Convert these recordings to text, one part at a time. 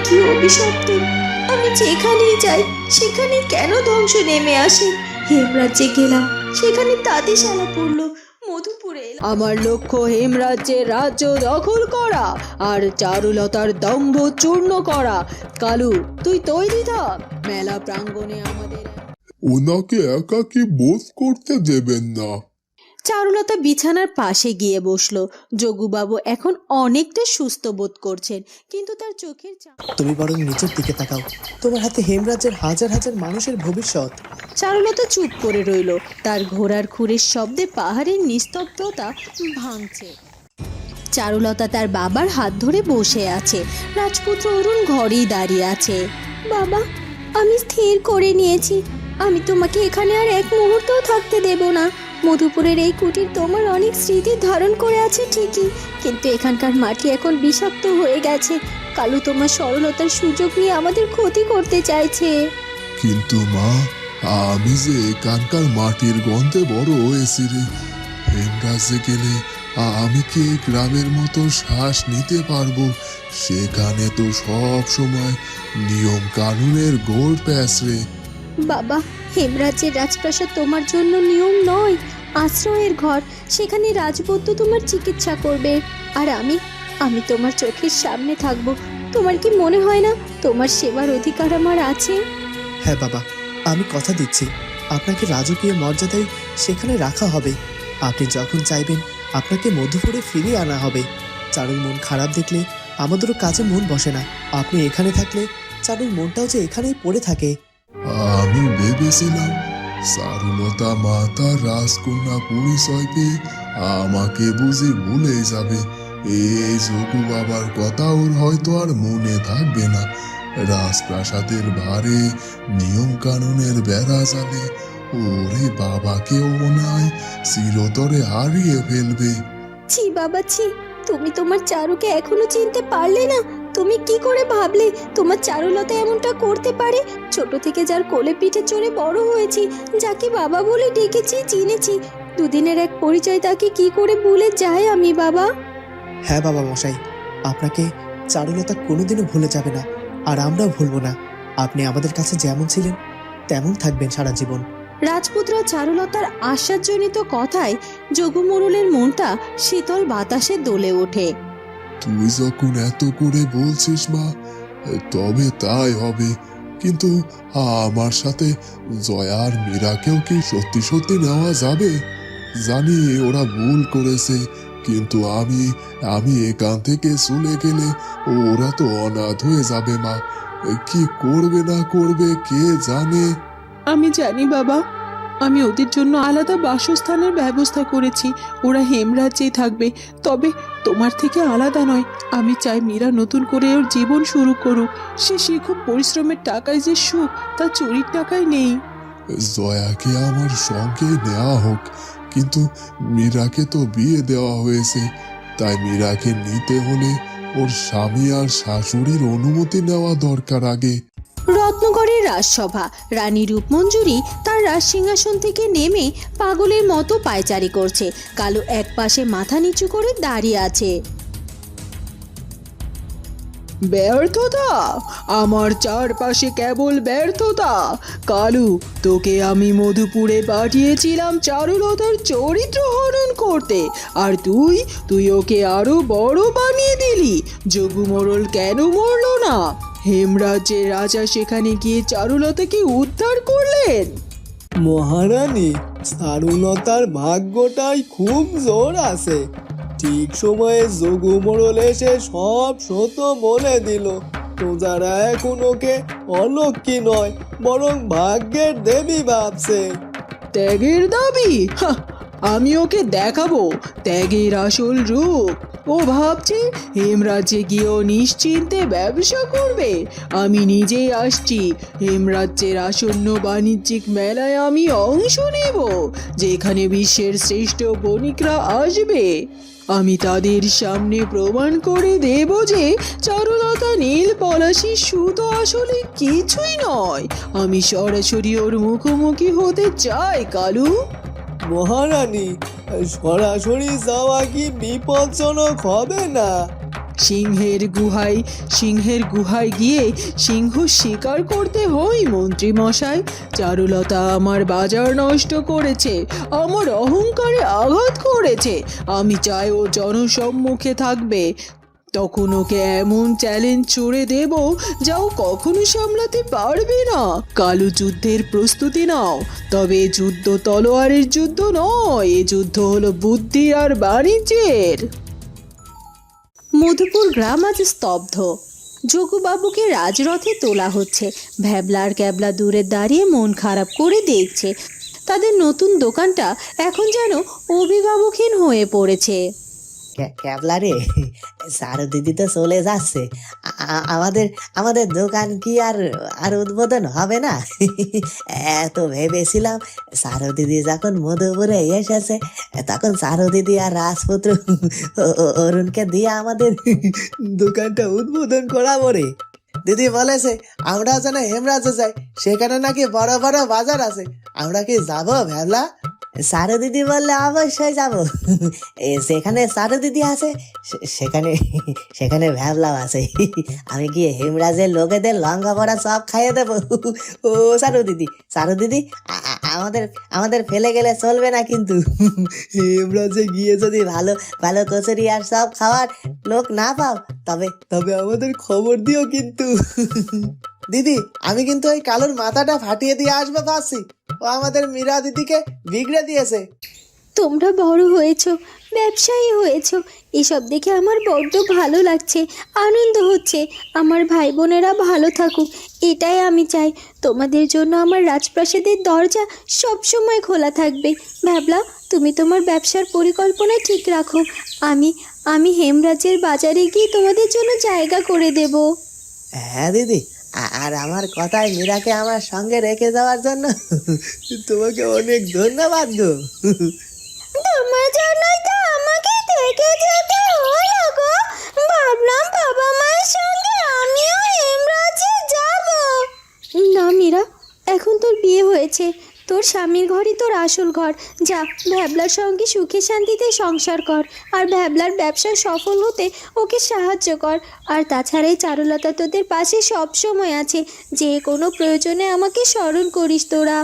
কি অভিশপ্ত! আমি যেখানেই যাই সেখানে কেন ধ্বংস নেমে আসে? হেমরাজ্যে গেলাম, সেখানে তাঁতিশালা পড়লো, মধুপুরে এলাম। আমার লক্ষ্য হেমরাজ্যের রাজ্য দখল করা আর চারুলতার দম্ভ চূর্ণ করা। কালু, তুই তৈরি থাক। মেলা প্রাঙ্গণে আমাদের ওনাকে একাকী বোধ করতে দেবেন না। চারুলতা বিছানার পাশে গিয়ে বসলো। যোগুবাবু এখন অনেকটা সুস্থ বোধ করছেন, কিন্তু তার চোখের তুমি বরং নিচের দিকে তাকাও। তোমার হাতে হেমরাজ্যের হাজার হাজার মানুষের ভবিষ্যৎ। চারুলতা চুপ করে রইল। তার ঘোড়ার খুরের শব্দে পাহাড়ের নিস্তব্ধতা ভাঙছে। চারুলতা তার বাবার হাত ধরে বসে আছে। রাজপুত্র অরুণ ঘরেই দাঁড়িয়ে আছে। বাবা, আমি স্থির করে নিয়েছি, আমি তোমাকে এখানে আর এক মুহূর্তও থাকতে দেব না। মধুপুরের এই কুটির তোমার অনেক স্মৃতি ধারণ করে আছে ঠিকই, কিন্তু এখানকার মাটি এখন বিষাক্ত হয়ে গেছে। কালু তোমার সরলতার সুযোগ নিয়ে আমাদের ক্ষতি করতে চাইছে। কিন্তু মা, আমি যে এখানকার মাটির গন্ধে বড় হয়েছি রে। হেমরাজ্যে গেলে আমি কি এই গ্রামের মতো শ্বাস নিতে পারবো? সেখানে তো সব সময় নিয়ম কানুনের গোল প্যাঁচ রে। বাবা, হেমরাজ্যের রাজপ্রাসাদ তোমার জন্য নিয়ম নয়, আশ্রয়ের ঘর। সেখানে রাজবৈদ্য তোমার চিকিৎসা করবে, আর আমি তোমার চোখের সামনে থাকব। তোমার কি মনে হয় না তোমার সেবার অধিকার আমার আছে? হ্যাঁ বাবা, আমি কথা দিচ্ছি, আপনাকে রাজকীয় মর্যাদায় সেখানে রাখা হবে। আপনি যখন চাইবেন আপনাকে মধুপুরে ফিরিয়ে আনা হবে। চারুর মন খারাপ দেখলে আমাদেরও কাজে মন বসে না। আপনি এখানে থাকলে চারুর মনটাও যে এখানেই পড়ে থাকে। আমি ভেবেছিলাম চারুলতা মা তার রাজকন্যা পরিচয় পেয়ে আমাকে বুঝি ভুলে যাবে। এই যোগু বাবার কথা ওর হয়তো আর মনে থাকবে না। রাজপ্রাসাদের ভারে, নিয়ম কানুনের বেড়া জালে ওরে বাবাকেও মনে হয় চিরতরে হারিয়ে ফেলবে। ছি বাবা ছি, তুমি তোমার চারুকে এখনো চিনতে পারলে না? তুমি কি করে ভাবলে তোমার চারুলতা এমনটা করতে পারে? ছোট থেকে যার কোলে পিঠে চড়ে বড় হয়েছি, যাকে বাবা বলে ডেকেছি, চিনেছি, দুদিনের এক পরিচয় তাকে কি করে ভুলে যায় আমি বাবা? হ্যাঁ বাবা মশাই, আপনাকে চারুলতা কোনোদিনও ভুলে যাবে না, আর আমরাও ভুলবো না। আপনি আমাদের কাছে যেমন ছিলেন তেমন থাকবেন সারা জীবন। রাজপুত্র চারুলতার আশ্বাসজনিত কথায় যোগু মোড়লের মনটা শীতল বাতাসে দোলে ওঠে। তুই যখন এত করে বলছিস মা, তবে তাই হবে। কিন্তু আমার সাথে জয়া আর মীরাকেও কি সত্যি সত্যি নেওয়া যাবে? জানি ওরা ভুল করেছে, কিন্তু আমি এখান থেকে চলে গেলে ওরা তো অনাথ হয়ে যাবে মা। কি করবে না করবে কে জানে। আমি জানি বাবা, আমি ওদের জন্য আলাদা বাসস্থানের ব্যবস্থা করেছি। ওরা হেমরাজ্যেই থাকবে, তবে তোমার থেকে আলাদা নয়। আমি চাই মীরা নতুন করে ওর জীবন শুরু করুক। সে খুব পরিশ্রমের টাকায় যে সুখ, তা চুরির টাকায় নেই। জয়াকে আমার সঙ্গে নেওয়া হোক, কিন্তু মীরাকে তো বিয়ে দেওয়া হয়েছে। তাই মীরাকে নিতে হলে ওর স্বামী আর শাশুড়ির অনুমতি নেওয়া দরকার আগে। রত্নগড়ের রাজসভা। রানী রূপমঞ্জুরি তার রাজসিংহাসন থেকে নেমে পাগলের মতো পায়চারি করছে। কালু এক পাশে মাথা নিচু করে দাঁড়িয়ে আছে। ব্যর্থতা? আমার চারপাশে কেবল ব্যর্থতা। কালু, তোকে আমি মধুপুরে পাঠিয়েছিলাম চারুলতার চরিত্র হনন করতে, আর তুই ওকে আরো বড় বানিয়ে দিলি। যোগু মোড়ল কেন মরল না? হেমরাজ্যের রাজা সেখানে গিয়ে চারুলতাকে উদ্ধার করলেন। মহারানী, চারুলতার ভাগ্যটাই খুব জোর আছে। ঠিক সময়ে যোগু মোড়ল এসে সব সত্য বলে দিল। প্রজারা এখন ওকে অলক্ষী নয়, বরং ভাগ্যের দেবী ভাবছে। ত্যাগের দাবি? হাহ, আমি ওকে দেখাবো ত্যাগের আসল রূপ। ও ভাবছে হেমরাজ্যে গিয়েও নিশ্চিন্তে ব্যবসা করবে। আমি নিজেই আসছি। হেমরাজ্যের আসন্ন বাণিজ্যিক মেলায় আমি অংশ নেব, যেখানে বিশ্বের শ্রেষ্ঠ বণিকরা আসবে। আমি তাদের সামনে প্রমাণ করে দেব যে চারুলতা নীল পলাশি সুতো আসলে কিছুই নয়। আমি সরাসরি ওর মুখোমুখি হতে চাই। কালু, মহারানী, সরাসরি যাওয়া কি বিপজ্জনক হবে না? সিংহের গুহায় গিয়ে সিংহ শিকার করতে হয় মন্ত্রী মশাই। চারুলতা আমার বাজার নষ্ট করেছে, আমার অহংকারে আঘাত করেছে। আমি চাই ও জনসম্মুখে থাকবে, তখন ওকে এমন চ্যালেঞ্জ ছুড়ে দেব যা ও কখনো সামলাতে পারবে না। কালো যুদ্ধের প্রস্তুতি নাও, তবে এ যুদ্ধ তলোয়ারের যুদ্ধ নয়, এ যুদ্ধ হলো বুদ্ধি আর বাণিজ্যের। মধুপুর গ্রাম আজ স্তব্ধ। যোগুবাবুকে রাজরথে তোলা হচ্ছে। ভ্যাবলা আর ক্যাবলা দূরে দাঁড়িয়ে মন খারাপ করে দেখছে। তাদের নতুন দোকানটা এখন যেন অভিভাবকহীন হয়ে পড়েছে। ক্যাবলা রে, সারু দিদি তো চলে যাচ্ছে, আমাদের আমাদের দোকান কি আর উদ্বোধন হবে না? এত ভেবেছিলাম সারু দিদি যখন মধুপুরে এসেছে তখন সারু দিদি আর রাজপুত্র অরুণকে দিয়ে আমাদের দোকানটা উদ্বোধন করাবো রে। দিদি বলেছে আমরা যেন হেমরাজে যাই, সেখানে নাকি বড় বড় বাজার আছে। আমরা কি যাবো ভ্যাবলা? সারু দিদি বললে অবশ্যই যাব। যেখানে সারু দিদি আছে সেখানে সেখানে ভ্যাবলাও আছে। আমি গিয়ে হেমরাজের লোকেদের লঙ্কা পড়া সব খাইয়ে দেবো। ও সারু দিদি আমাদের আমাদের ফেলে গেলে চলবে না কিন্তু। হেমরাজে গিয়ে যদি ভালো ভালো কচুরি আর সব খাওয়ার লোক না পাও তবে তবে আমাদের খবর দিও কিন্তু। দিদি, আমি কিন্তু ওই কালোর মাথাটা ফাটিয়ে দিয়ে আসবো ভাবছি। ও আমাদের মীরা দিদিকে বিগড়ে দিয়েছে। তোমরা বড় হয়েছো, ব্যবসায়ী হয়েছো, এসব দেখে আমার বড্ড ভালো লাগছে, আনন্দ হচ্ছে। আমার ভাই বোনেরা ভালো থাকুক, এটাই আমি চাই। তোমাদের জন্য আমার রাজপ্রাসাদের দরজা সবসময় খোলা থাকবে। ভাবলা, তুমি তোমার ব্যবসার পরিকল্পনা ঠিক রাখো। আমি হেমরাজের বাজারে গিয়ে তোমাদের জন্য জায়গা করে দেব। হ্যাঁ দিদি, আর আমার কথায় মীরাকে আমার সঙ্গে রেখে যাওয়ার জন্য তোমাকে অনেক ধন্যবাদ গো। তোমার জন্যই তো আমাকে থেকে যেতে হলো গো। ভাবলাম বাবা মায়ের সঙ্গে আমিও হেমরাজে যাব। না মীরা, এখন তোর বিয়ে হয়েছে, তোর স্বামীর ঘরই তোর আসল ঘর। যা, ভ্যাবলার সঙ্গে সুখে শান্তিতে সংসার কর, আর ভ্যাবলার ব্যবসা সফল হতে ওকে সাহায্য কর। আর তাছাড়া এই চারুলতা তোদের পাশে সব সময় আছে, যে কোনো প্রয়োজনে আমাকে স্মরণ করিস তোরা।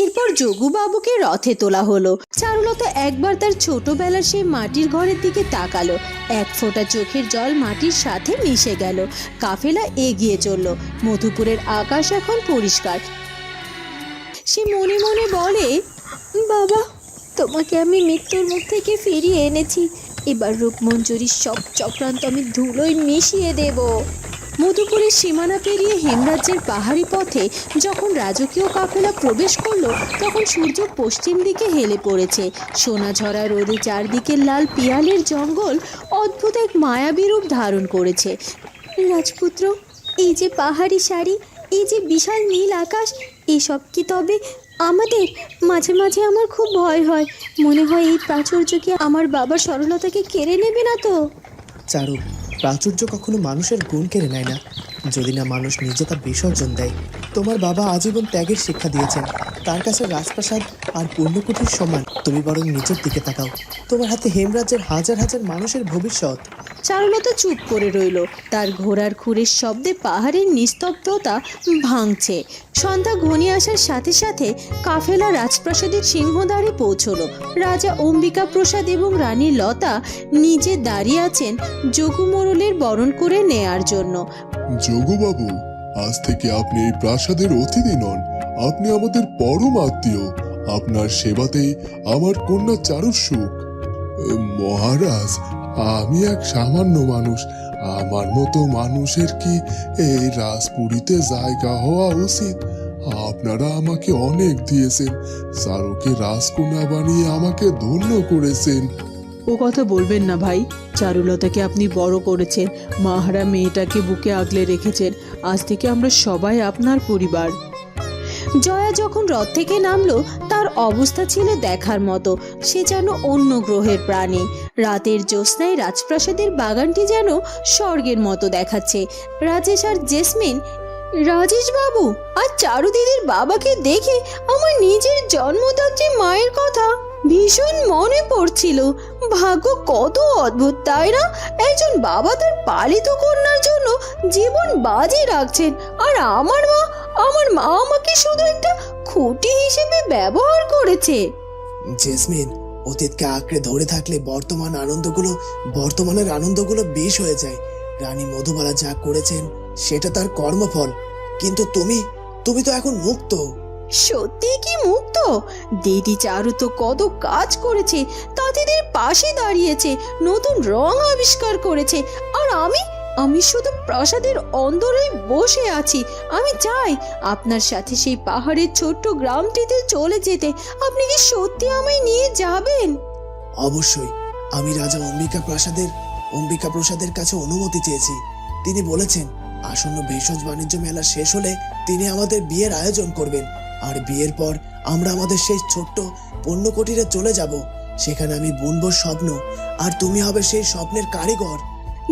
এরপর যোগুবাবুকে রথে তোলা হলো। চারুলতা একবার তার ছোটবেলার সেই মাটির ঘরের দিকে তাকালো। এক ফোঁটা চোখের জল মাটির সাথে মিশে গেল। কাফেলা এগিয়ে চলল। মধুপুরের আকাশ এখন পরিষ্কার। সে মনে মনে বলে, বাবা, তোমাকে আমি মৃত্যুর মুখ থেকে ফিরিয়ে এনেছি। এবার রূপমঞ্জুরির সব চক্রান্ত আমি ধুলোয় মিশিয়ে দেব। মধুপুরের সীমানা পেরিয়ে হেমরাজ্যের পাহাড়ি পথে যখন রাজকীয় কাফেলা প্রবেশ করলো, তখন সূর্য পশ্চিম দিকে হেলে পড়েছে। সোনাঝরা রোদে চারদিকে লাল পিয়ালের জঙ্গল অদ্ভুত এক মায়াবী রূপ ধারণ করেছে। রাজপুত্র, এই যে পাহাড়ি শাড়ি, এই যে বিশাল নীল আকাশ, এসব কি তবে আমাদের? মাঝে মাঝে আমার খুব ভয় হয়, মনে হয় এই প্রাচুর্য কি আমার বাবার সরলতাকে কেড়ে নেবে না তো? চারু, প্রাচুর্য কখনো মানুষের গুণ কেড়ে নেয় না, যদি না মানুষ নিজে তা বিসর্জন দেয়। তোমার বাবা আজীবন ত্যাগের শিক্ষা দিয়েছেন, তার কাছে রাজপ্রাসাদ আর পূর্ণকুঠির সমান। তুমি বরং নিজের দিকে তাকাও, তোমার হাতে হেমরাজ্যের হাজার হাজার মানুষের ভবিষ্যৎ। চারুলতা চুপ করে রইল। তার ঘোড়ার খুরের শব্দে পাহাড়ের নিস্তব্ধতা ভাঙছে। সন্ধ্যা ঘনিয়ে আসার সাথে সাথে কাফেলা রাজপ্রাসাদের সিংহদ্বারে পৌঁছলো। রাজা অম্বিকা প্রসাদ এবং রানী লতা নিজে দাঁড়িয়ে আছেন যোগু মোড়লের বরণ করে নেয়ার জন্য। যোগুবাবু, আজ থেকে আপনি এই প্রাসাদের অতিথি নন, আপনি আমাদের পরম আত্মীয়। আপনার সেবাতেই আমার কন্যা চারুর সুখ। মহারাজ, আমি এক সামান্য মানুষ। আমার মতো মানুষের কি এই রাজপুরীতে জায়গা হওয়া উচিত? আপনারা আমাকে অনেক দিয়েছেন, চারুকে রাজকন্যা বানিয়ে আমাকে ধন্য করেছেন। ও কথা বলবেন না ভাই, চারুলতাকে আপনি বড় করেছেন, মাহারা মেয়েটাকে বুকে আগলে রেখেছেন। আজ থেকে আমরা সবাই আপনার পরিবার। জয়া যখন রথ থেকে নামলো, তার অবস্থা ছিল দেখার মতো। সে যেন অন্য গ্রহের প্রাণী। রাতের জ্যোৎস্নায় রাজপ্রাসাদের বাগানটি যেন স্বর্গের মতো দেখাচ্ছে। রাজেশ আর জেসমিন, রাজেশ বাবু আর চারু দিদির বাবাকে দেখে আমার নিজের জন্মদাত্রী মায়ের কথা ভীষণ মনে পড়ছিল। ভাগ্য কত অদ্ভুত, তাই না? একজন বাবা তার পালিত কন্যার জন্য জীবন বাজি রাখছেন, আর আমার মা আমাকে শুধু একটা খুঁটি হিসেবে ব্যবহার করেছে। জেসমিন, অতীতকে আঁকড়ে ধরে থাকলে বর্তমানের আনন্দগুলো বিষ হয়ে যায়। রানী মধুবালা যা করেছেন সেটা তার কর্মফল, কিন্তু তুমি তো এখন মুক্ত। সত্যি কি মুক্ত? দিদি চারু তো কত কাজ করেছে, তাঁতিদের পাশে দাঁড়িয়েছে, নতুন রং আবিষ্কার করেছে, আর আমি শুধু প্রাসাদের অন্দরেই বসে আছি। আমি চাই আপনার সাথে সেই পাহাড়ের ছোট্ট গ্রামটিতে চলে যেতে। আপনি কি সত্যি আমায় নিয়ে যাবেন? অবশ্যই। আমি রাজা অম্বিকা প্রসাদের কাছে অনুমতি চেয়েছি। তিনি বলেছেন আসন্ন ভেষজ বাণিজ্য মেলা শেষ হলে তিনি আমাদের বিয়ের আয়োজন করবেন, আর বিয়ের পর আমরা আমাদের সেই ছোট্ট পণ্য কুটিরে চলে যাব। সেখানে আমি বুনবো স্বপ্ন, আর তুমি হবে সেই স্বপ্নের কারিগর।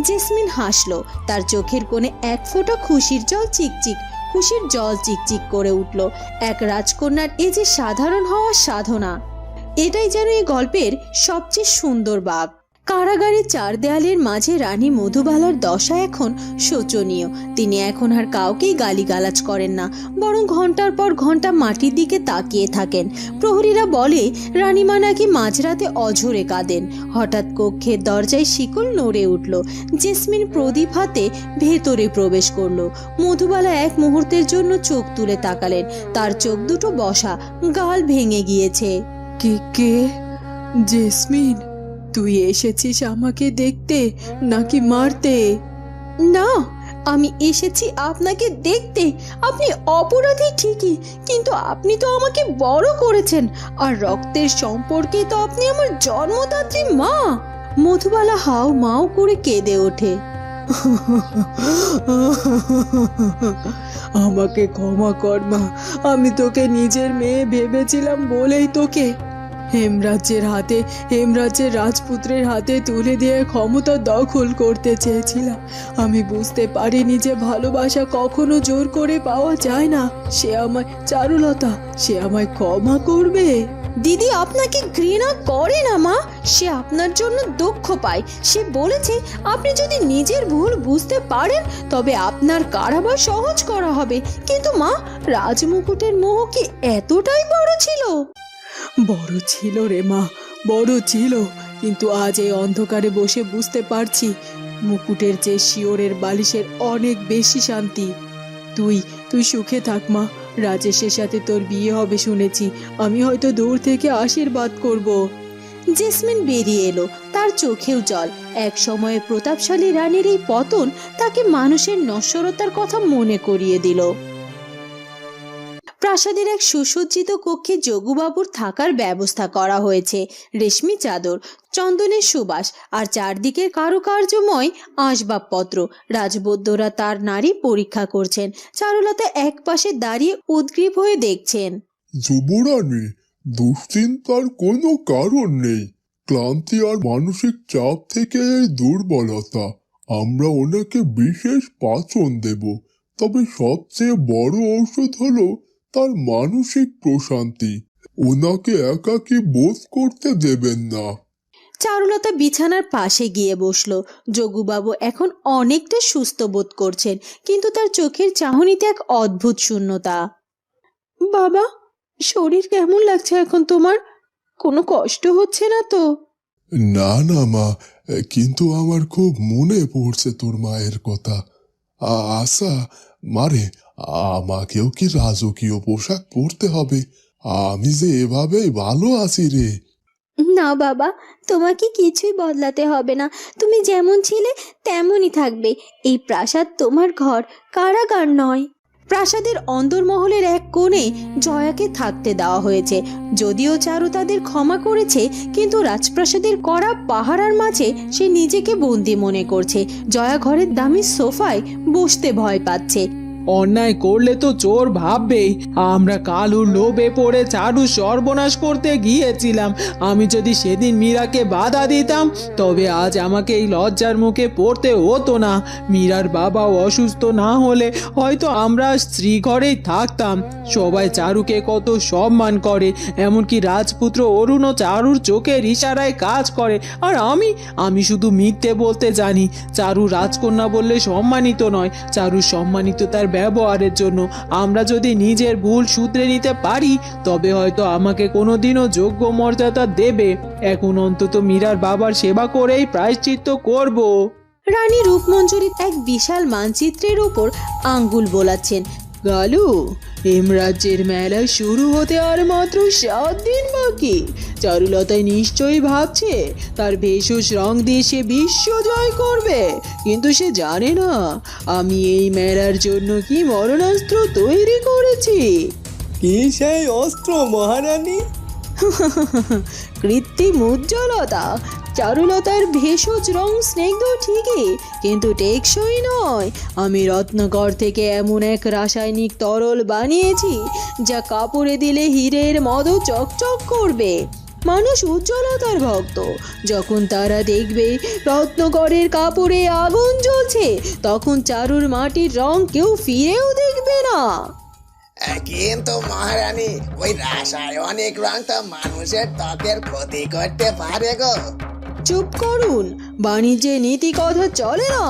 জেসমিন হাসলো, তার চোখের কোণে এক ফোঁটা খুশির জল চিকচিক করে উঠল। এক রাজকন্যার এ যে সাধারণ হওয়ার সাধনা, এটাই যেন এই গল্পের সবচেয়ে সুন্দর ভাগ। কারাগারের চার দেয়ালের মাঝে রানী মধুবালার দশা এখন শোচনীয়। তিনি এখন আর কাউকেই গালিগালাজ করেন না, বরং ঘন্টার পর ঘন্টা মাটির দিকে তাকিয়ে থাকেন। প্রহরীরা বলে রানীমা নাকি মাঝরাতে অঝরে কাঁদেন। হঠাৎ কক্ষের দরজায় শিকল নড়ে উঠল। জেসমিন প্রদীপ হাতে ভেতরে প্রবেশ করলো। মধুবালা এক মুহূর্তের জন্য চোখ তুলে তাকালেন। তার চোখ দুটো বসা, গাল ভেঙে গিয়েছে। কে? জেসমিন, তুই এসেছিস আমাকে দেখতে নাকি মারতে? না, আমি এসেছি আপনাকে দেখতে। আপনি অপরাধী ঠিকই, কিন্তু আপনি তো আমাকে বড় করেছেন, আর রক্তের সম্পর্কে তো আপনি আমার জন্মদাত্রী মা। মধুবালা হাউ মাউ করে কেঁদে ওঠে। আমাকে ক্ষমা কর মা, আমি তোকে নিজের মেয়ে ভেবেছিলাম বলেই তোকে হেমরাজ্যের রাজপুত্রের হাতে তুলে দিয়ে ক্ষমতা দখল করতে চেয়েছিলাম। আমি বুঝতে পারিনি যে ভালোবাসা কখনো জোর করে পাওয়া যায় না। চারুলতা, সে আমায় ক্ষমা করবে। দিদি আপনাকে ঘৃণা করে না মা, সে আপনার জন্য দুঃখ পায়। সে বলেছে আপনি যদি নিজের ভুল বুঝতে পারেন তবে আপনার কারাবাস সহজ করা হবে। কিন্তু মা, রাজমুকুটের মোহ কি এতটাই বড় ছিল? বড় ছিল রে মা, বড় ছিল, কিন্তু আজ এই অন্ধকারে বসে বুঝতে পারছি মুকুটের চেয়ে শিওরের বালিশের অনেক বেশি শান্তি। তুই সুখে থাক মা। রাজেশের সাথে তোর বিয়ে হবে শুনেছি, আমি হয়তো দূর থেকে আশীর্বাদ করব। জেসমিন বেরিয়ে এলো, তার চোখেও জল। এক সময়ে প্রতাপশালী রানীর এই পতন তাকে মানুষের নশ্বরতার কথা মনে করিয়ে দিল। প্রাসাদের এক সুসজ্জিত কক্ষে যোগুবাবুর থাকার ব্যবস্থা করা হয়েছে। রেশমি চাদর, চন্দনের সুবাস আর চারদিকের কারুকার্যময় আসবাবপত্র। রাজবৈদ্যরা তার নারী পরীক্ষা করছেন। চারুলতা এক পাশে দাঁড়িয়ে উদ্গ্রীব হয়ে দেখছেন। যুবরানী, দুশ্চিন্তার কোনো কারণ নেই। ক্লান্তি আর মানসিক চাপ থেকে এই দুর্বলতা। আমরা ওনাকে বিশেষ পাচন দেব, তবে সবচেয়ে বড় ঔষধ হলো তার মানসিক প্রশান্তি। ওনাকে একাকী বোধ করতে দেবেন না। চারুলতা বিছানার পাশে গিয়ে বসলো। যোগুবাবু এখন অনেকটা সুস্থ বোধ করছেন, কিন্তু তার চোখের চাহনিতে এক অদ্ভুত শূন্যতা। বাবা, শরীর কেমন লাগছে এখন তোমার? কোনো কষ্ট হচ্ছে না তো? না না মা, কিন্তু আমার খুব মনে পড়ছে তোর মায়ের কথা। আচ্ছা মারে, আমাকেও কি রাজকীয় পোশাক পরতে হবে? আমি যে এভাবেই ভালো আছি রে। না বাবা, তোমাকে কিছুই বদলাতে হবে না। তুমি যেমন ছিলে তেমনই থাকবে। এই প্রাসাদ তোমার ঘর, কারাগার নয়। প্রাসাদের অন্দরমহলের এক কোণে জয়াকে থাকতে দেওয়া হয়েছে। যদিও চারু তাদের ক্ষমা করেছে, কিন্তু রাজপ্রাসাদের কড়া পাহারার মাঝে সে নিজেকে বন্দি মনে করছে। জয়া ঘরের দামি সোফায় বসতে ভয় পাচ্ছে। অন্যায় করলে তো চোর ভাববেই। আমরা কালুর লোভে পড়ে চারু সর্বনাশ করতে গিয়েছিলাম। আমি যদি সেদিন মীরাকে বাধা দিতাম তবে আজ আমাকে এই লজ্জার মুখে পড়তে হতো না। মীরার বাবা অসুস্থ না হলে হয়তো আমরা স্ত্রী ঘরেই থাকতাম। সবাই চারুকে কত সম্মান করে, এমনকি রাজপুত্র অরুণও চারুর চোখের ইশারায় কাজ করে। আর আমি শুধু মিথ্যে বলতে জানি। চারু রাজকন্যা বললে সম্মানিত নয়, চারু সম্মানিত তার ব্যবহারের জন্য। আমরা যদি নিজের ভুল শুধরে নিতে পারি তবে হয়তো আমাকে কোনোদিনও যোগ্য মর্যাদা দেবে। এখন অন্তত মীরার বাবার সেবা করেই প্রায়শ্চিত্ত করব। রানী রূপমঞ্জুরি এক বিশাল মানচিত্রের উপর আঙ্গুল বোলাচ্ছেন। গালু, হেমরাজ্যের মেলা শুরু হতে আর মাত্র 7 দিন বাকি। চারুলতায় নিশ্চয়ই ভাবছে তার ভেষজ রং দিয়ে সে বিশ্ব জয় করবে, কিন্তু সে জানে না আমি এই মেলার জন্য কি মরণাস্ত্র তৈরি করেছি। কি সেই অস্ত্র মহারানী? কৃত্রিম উজ্জ্বলতা। চারুলতার ভেষজ রং স্নিগ্ধ ঠিকই, কিন্তু টেকসই নয়। আমি রত্নকর থেকে এমন এক রাসায়নিক তরল বানিয়েছি যা কাপড়ে দিলে হীরের মতো চকচক করবে। মানুষ উজ্জ্বলতার ভক্ত। যখন তারা দেখবে রত্নকরের কাপড়ে আগুন জ্বলছে তখন চারুর মাটির রং কেউ ফিরেও দেখবে না। কিন্তু মহারানী, ওই রাসায়নিক রং তো মানুষের ত্বকের ক্ষতি করতে পারে গো। চুপ করুন, বাণিজ্যে নীতি কথা চলে না।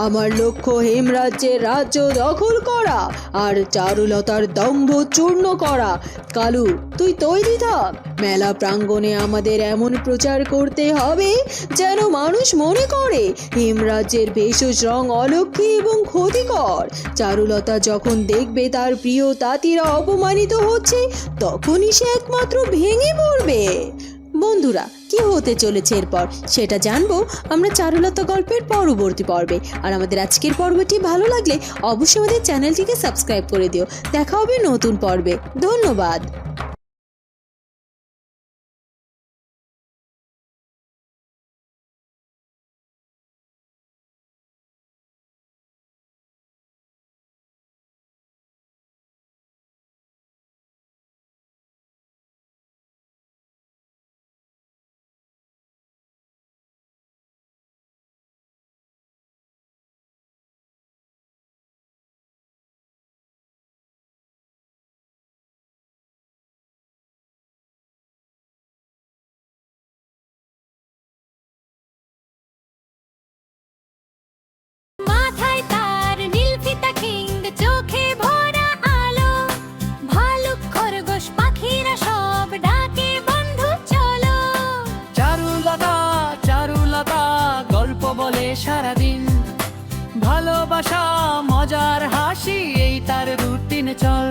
আমার লক্ষ্য হেমরাজ্যের রাজ্য দখল করা আর চারুলতার দম্ভ চূর্ণ করা। কালু, তুই তৈরি থাক। মেলা প্রাঙ্গণে আমাদের এমন প্রচার করতে হবে যেন মানুষ মনে করে হেমরাজ্যের ভেষজ রং অলক্ষী এবং ক্ষতিকর। চারুলতা যখন দেখবে তার প্রিয় তাঁতিরা অপমানিত হচ্ছে তখনই সে একমাত্র ভেঙে পড়বে। বন্ধুরা, কি হতে চলেছে এরপর সেটা জানবো আমরা চারুলতা গল্পের পরবর্তী পর্বে। আর আমাদের আজকের পর্বটি ভালো লাগলে অবশ্যই আমাদের চ্যানেলটিকে সাবস্ক্রাইব করে দিও। দেখা হবে নতুন পর্বে। ধন্যবাদ। মাথায় তার নীল ফিতা কিং, চোখে ভরা আলো, ভালুক খরগোশ পাখিরা সব ডাকে বন্ধু চলো। চারুলতা, চারুলতা গল্প বলে সারাদিন, ভালোবাসা মজার হাসি এই তার রুটিন চল।